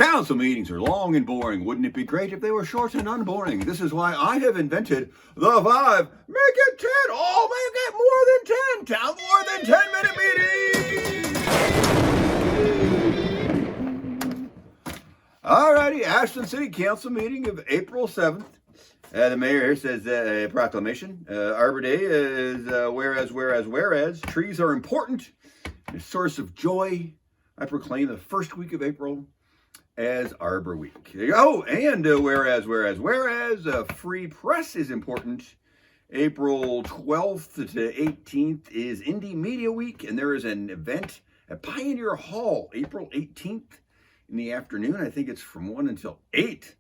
Council meetings are long and boring. Wouldn't it be great if they were short and unboring? This is why I have invented the 5. Make it 10. Oh, make it more than 10. Town more than 10-minute meeting. Alrighty, Ashland City Council meeting of April 7th. The mayor here says a proclamation. Arbor Day is whereas. Trees are important. A source of joy. I proclaim the first week of April as Arbor Week. Oh, and whereas, free press is important. April 12th to 18th is Indie Media Week, and there is an event at Pioneer Hall, April 18th in the afternoon. I think it's from 1 until 8.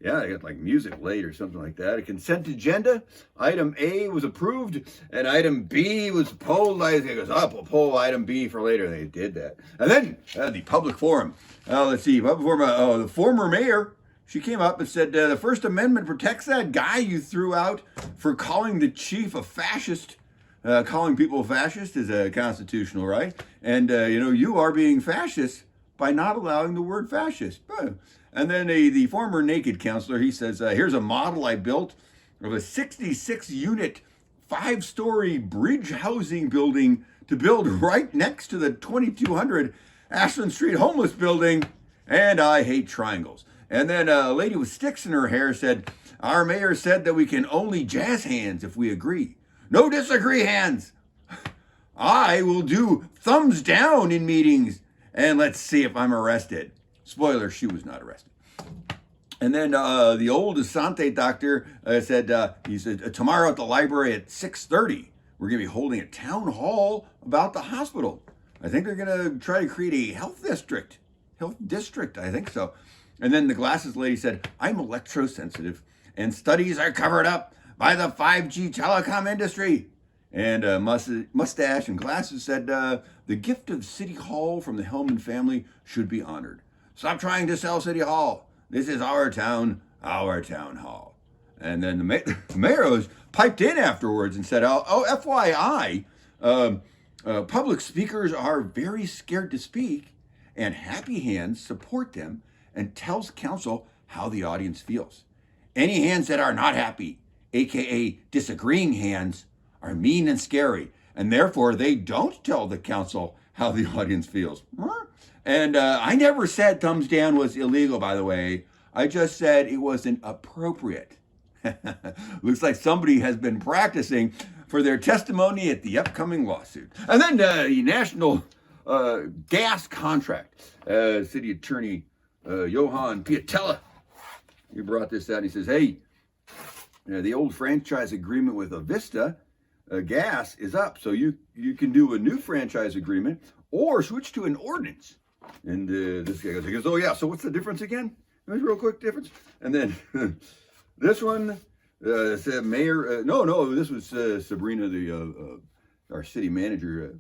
Yeah, they got like music late or something like that. A consent agenda. Item A was approved, and item B was pulled. I think it goes up. We'll pull item B for later. They did that. And then the public forum. Let's see. Public forum. The former mayor, she came up and said the First Amendment protects that guy you threw out for calling the chief a fascist. Calling people fascist is a constitutional right. And, you are being fascist by not allowing the word fascist. And then the former naked counselor, he says, here's a model I built of a 66-unit, 5-story bridge housing building to build right next to the 2200 Ashland Street homeless building, and I hate triangles. And then a lady with sticks in her hair said, our mayor said that we can only jazz hands if we agree. No disagree hands. I will do thumbs down in meetings, and let's see if I'm arrested. Spoiler, she was not arrested. And then the old Asante doctor said, he said, tomorrow at the library at 6:30, we're going to be holding a town hall about the hospital. I think they're going to try to create a health district, I think so. And then the glasses lady said, I'm electrosensitive, and studies are covered up by the 5G telecom industry. And mustache and glasses said, the gift of City Hall from the Hellman family should be honored. Stop trying to sell City Hall. This is our town hall. And then the mayor was piped in afterwards and said, FYI, public speakers are very scared to speak, and Happy Hands support them and tells council how the audience feels. Any hands that are not happy, aka disagreeing hands, are mean and scary, and therefore they don't tell the council how the audience feels. And I never said thumbs down was illegal, by the way. I just said it wasn't appropriate. Looks like somebody has been practicing for their testimony at the upcoming lawsuit. And then the national gas contract. City Attorney Johan Piatella, he brought this out and he says, hey, the old franchise agreement with Avista Gas is up. So you can do a new franchise agreement or switch to an ordinance. And this guy goes, oh yeah, so what's the difference again? Real quick difference. And then this one said Mayor, this was Sabrina, our city manager,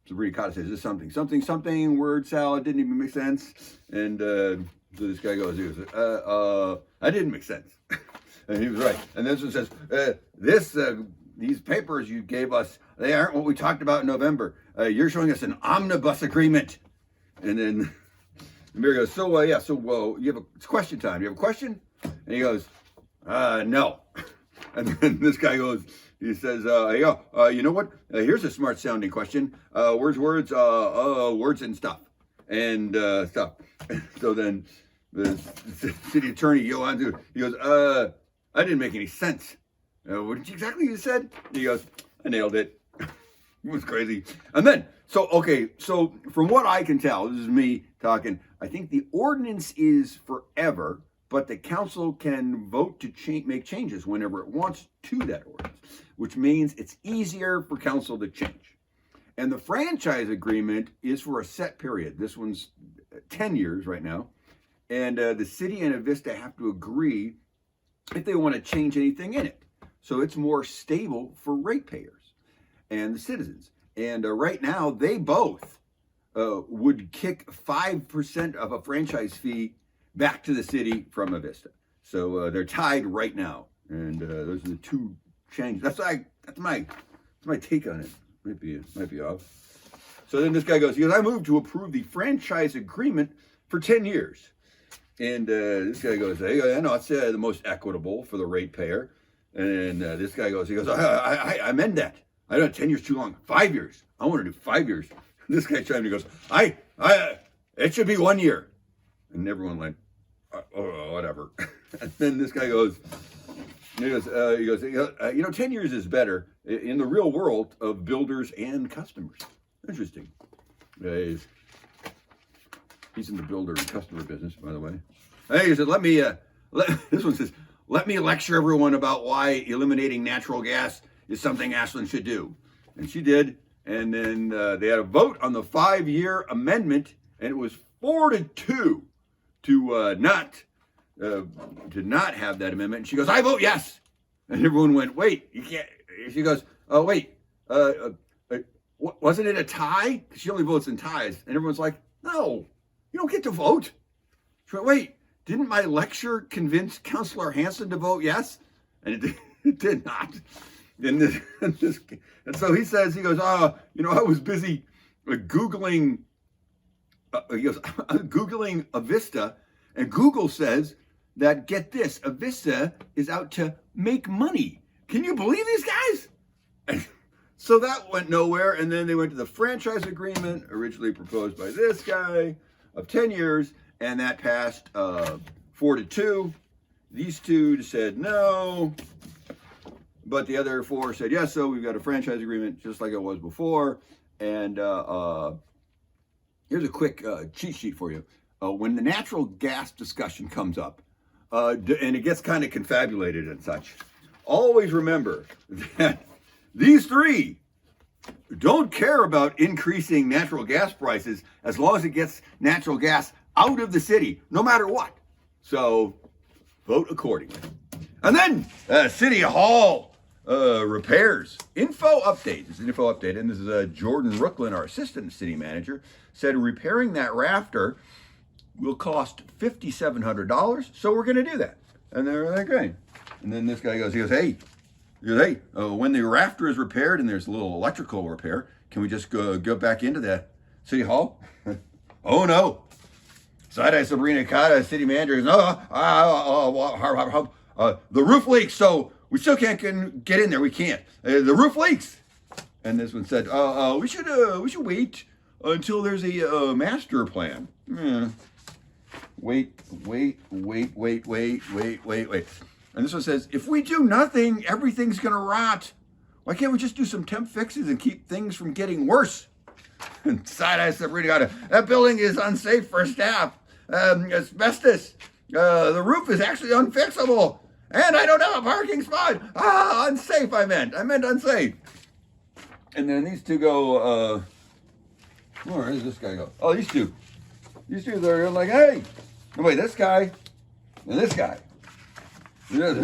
Sabrina Cotta says, this something, word salad, didn't even make sense. And so this guy goes, that didn't make sense. And he was right. And this one says, these papers you gave us, they aren't what we talked about in November. You're showing us an omnibus agreement. And then the mayor goes, it's question time. You have a question? And he goes, no. And then this guy goes, he says, you know what? Here's a smart sounding question. Words and stuff. And stuff. So then the city attorney, Johan, he goes, that didn't make any sense. What did you exactly said? And he goes, I nailed it. It was crazy. And then, so from what I can tell, this is me talking, I think the ordinance is forever, but the council can vote to make changes whenever it wants to that ordinance, which means it's easier for council to change. And the franchise agreement is for a set period. This one's 10 years right now. And the city and Avista have to agree if they want to change anything in it. So it's more stable for ratepayers and the citizens. And right now, they both would kick 5% of a franchise fee back to the city from Avista. So they're tied right now. And those are the two changes. That's my take on it. Might be off. So then this guy goes, I moved to approve the franchise agreement for 10 years. And this guy goes, hey, I know it's the most equitable for the ratepayer. And this guy goes, I amend that. I don't 10 years too long. 5 years. I want to do 5 years. This guy chimed in and goes, it should be 1 year. And everyone like, oh, whatever. And then this guy goes, 10 years is better in the real world of builders and customers. Interesting. He's in the builder and customer business, by the way. Hey, he said, this one says, let me lecture everyone about why eliminating natural gas is something Ashland should do. And she did. And then they had a vote on the 5-year amendment, and it was 4-2 to not have that amendment. And she goes, I vote yes. And everyone went, wait, you can't. She goes, oh, wait, wasn't it a tie? She only votes in ties. And everyone's like, no, you don't get to vote. She went, wait, didn't my lecture convince Councilor Hanson to vote yes? And it did not. And so he says, he goes, I was busy Googling, Googling Avista, and Google says that, get this, Avista is out to make money. Can you believe these guys? And so that went nowhere, and then they went to the franchise agreement, originally proposed by this guy, of 10 years, and that passed 4-2. These two said no, but the other 4 said yes, so we've got a franchise agreement just like it was before. And here's a quick cheat sheet for you. When the natural gas discussion comes up, and it gets kind of confabulated and such, always remember that these 3 don't care about increasing natural gas prices as long as it gets natural gas out of the city, no matter what. So vote accordingly. And then City Hall repairs. Info update. This is an info update, and this is Jordan Rooklin, our assistant city manager, said repairing that rafter will cost $5,700, so we're going to do that. And they're like, great. And then this guy goes, hey, when the rafter is repaired and there's a little electrical repair, can we just go back into the City Hall? Oh, no. Side-eye Sabrina Cotta, city manager, goes, the roof leaks, so we still can't get in there. We can't. The roof leaks. And this one said, we should wait until there's a master plan. Wait. And this one says, if we do nothing, everything's going to rot. Why can't we just do some temp fixes and keep things from getting worse? And Side-eye Sabrina Cotta, that building is unsafe for staff. Asbestos. The roof is actually unfixable. And I don't have a parking spot. Unsafe, I meant unsafe. And then these two go, where does this guy go? Oh, these two. These two, they're like, hey, wait, this guy and this guy. We got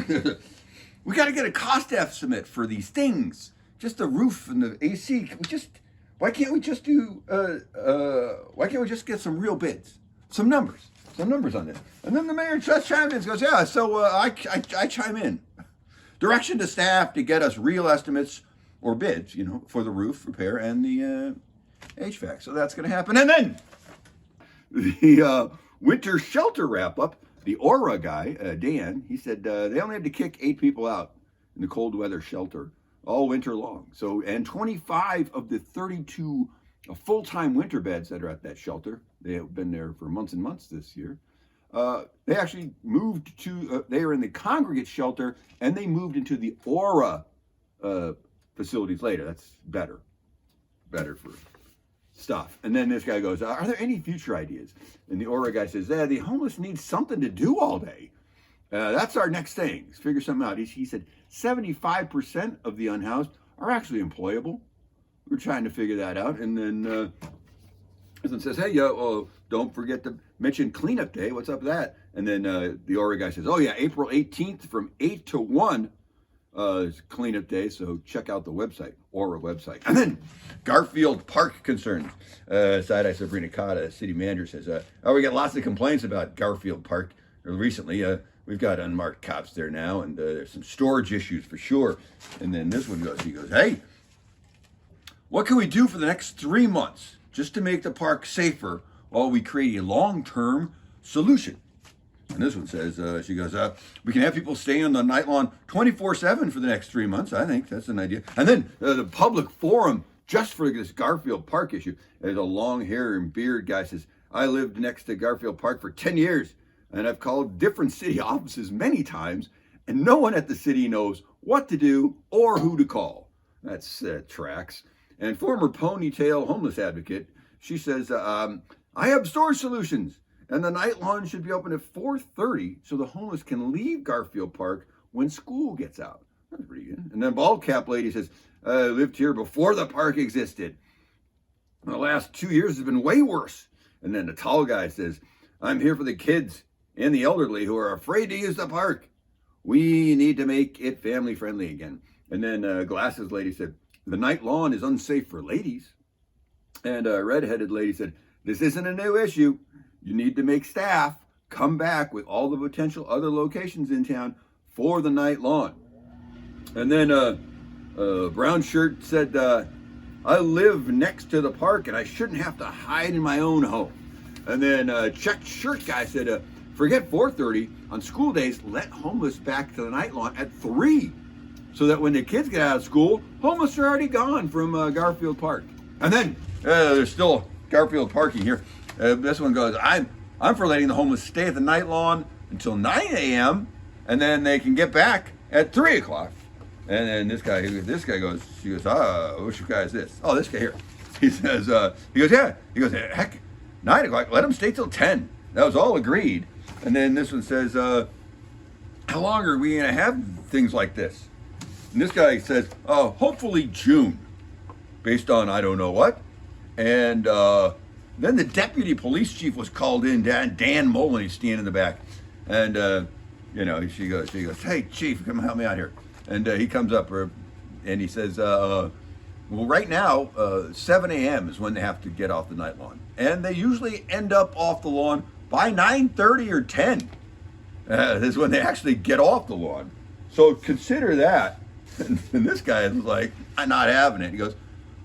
to get a cost estimate for these things. Just the roof and the AC. Why can't we just get some real bids? Some numbers on this. And then the mayor just chimed in and goes, yeah, so I chime in. Direction to staff to get us real estimates or bids, for the roof repair and the HVAC. So that's going to happen. And then the winter shelter wrap up, the Aura guy, Dan, he said they only had to kick 8 people out in the cold weather shelter all winter long. So, and 25 of the 32 full-time winter beds that are at that shelter, they have been there for months and months this year. They actually moved to, they are in the congregate shelter, and they moved into the Aura facilities later. That's better for stuff. And then this guy goes, are there any future ideas? And the Aura guy says, the homeless need something to do all day. That's our next thing. Let's figure something out. He said 75% of the unhoused are actually employable. We're trying to figure that out. And then this one says, hey, don't forget to mention cleanup day. What's up with that? And then the Aura guy says, oh yeah, April 18th from 8 to 1 is cleanup day. So check out the website, Aura website. And then Garfield Park concerns. Side-eye Sabrina Cotta, city manager, says, we got lots of complaints about Garfield Park recently. We've got unmarked cops there now, and there's some storage issues for sure. And then this one goes, he goes, hey, what can we do for the next 3 months just to make the park safer while we create a long-term solution? And this one says, she goes, we can have people stay on the night lawn 24/7 for the next 3 months. I think that's an idea. And then the public forum just for this Garfield Park issue. There's a long hair and beard guy says, I lived next to Garfield Park for 10 years and I've called different city offices many times and no one at the city knows what to do or who to call. That's tracks. And former ponytail homeless advocate, she says, I have storage solutions. And the night lawn should be open at 4:30 so the homeless can leave Garfield Park when school gets out. That's pretty good. And then bald cap lady says, I lived here before the park existed. The last 2 years has been way worse. And then the tall guy says, I'm here for the kids and the elderly who are afraid to use the park. We need to make it family friendly again. And then glasses lady said, the night lawn is unsafe for ladies. And a redheaded lady said, this isn't a new issue. You need to make staff come back with all the potential other locations in town for the night lawn. And then brown shirt said, I live next to the park and I shouldn't have to hide in my own home. And then checked shirt guy said, forget 4:30 on school days, let homeless back to the night lawn at 3 so that when the kids get out of school, homeless are already gone from Garfield Park. And then there's still Garfield parking here. This one goes, I'm for letting the homeless stay at the night lawn until 9 a.m. and then they can get back at 3 o'clock. And then this guy goes, she goes, which guy is this? Oh, this guy here. He says, heck, 9 o'clock, let them stay till 10. That was all agreed. And then this one says, how long are we gonna have things like this? And this guy says, hopefully June, based on I don't know what. And then the deputy police chief was called in, Dan Mullen, he's standing in the back. And, she goes, hey, chief, come help me out here. And he comes up and he says, well, right now, 7 a.m. is when they have to get off the night lawn. And they usually end up off the lawn by 9:30 or 10. Is when they actually get off the lawn. So consider that. And this guy is like, I'm not having it. He goes,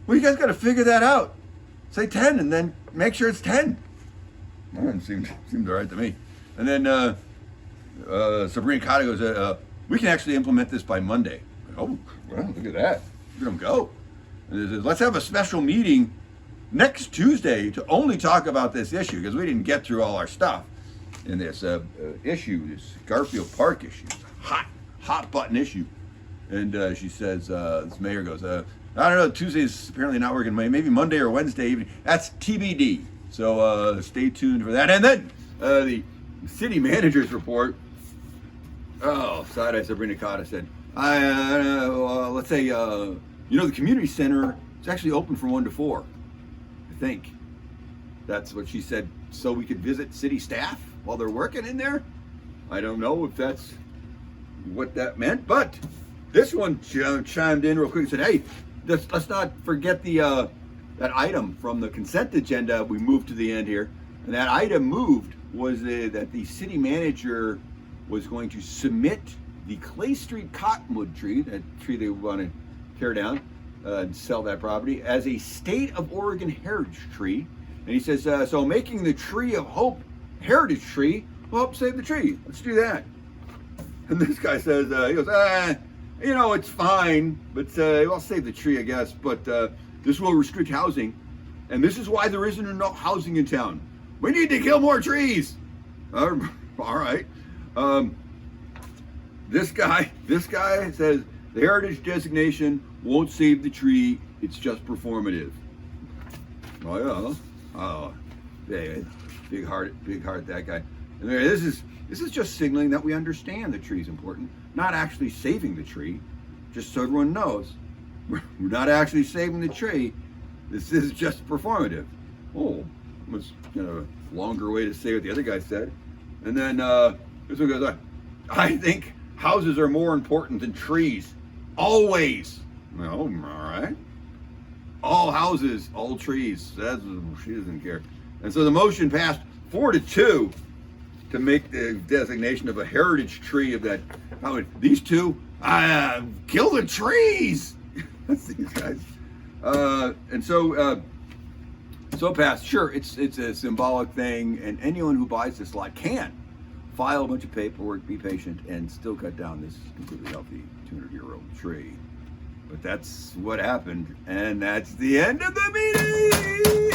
well, you guys got to figure that out. Say 10 and then make sure it's 10. Well, it seemed all right to me. And then Sabrina Cotta goes, we can actually implement this by Monday. Oh, well, look at that. Look at them go. And it says, let's have a special meeting next Tuesday to only talk about this issue because we didn't get through all our stuff in this issue, this Garfield Park issue. It's a hot button issue. And she says, this mayor goes, I don't know, Tuesday's apparently not working. Maybe Monday or Wednesday evening. That's TBD. So stay tuned for that. And then the city manager's report. Oh, side-eye Sabrina Cotta said, let's say, the community center is actually open from 1 to 4. I think that's what she said. So we could visit city staff while they're working in there. I don't know if that's what that meant, but this one chimed in real quick and said, hey, let's not forget the that item from the consent agenda we moved to the end here. And that item moved was that the city manager was going to submit the Clay Street cottonwood tree, that tree they want to tear down and sell that property, as a state of Oregon heritage tree. And he says, so making the Tree of Hope heritage tree will help save the tree. Let's do that. And this guy says, he goes, it's fine, but I'll save the tree, I guess. But this will restrict housing. And this is why there isn't enough housing in town. We need to kill more trees. All right. This guy says the heritage designation won't save the tree. It's just performative. Oh yeah. Oh, yeah. Big heart, that guy. And this is just signaling that we understand the tree's important, not actually saving the tree. Just so everyone knows, we're not actually saving the tree. This is just performative. Oh, was a longer way to say what the other guy said. And then this one goes, I think houses are more important than trees. Always. Well, all right. All houses, all trees. She doesn't care. And so the motion passed 4-2 to make the designation of a heritage tree of that. These two, kill the trees. That's these guys. And so passed. Sure, it's a symbolic thing, and anyone who buys this lot can file a bunch of paperwork, be patient, and still cut down this completely healthy 200-year-old tree. But that's what happened, and that's the end of the meeting.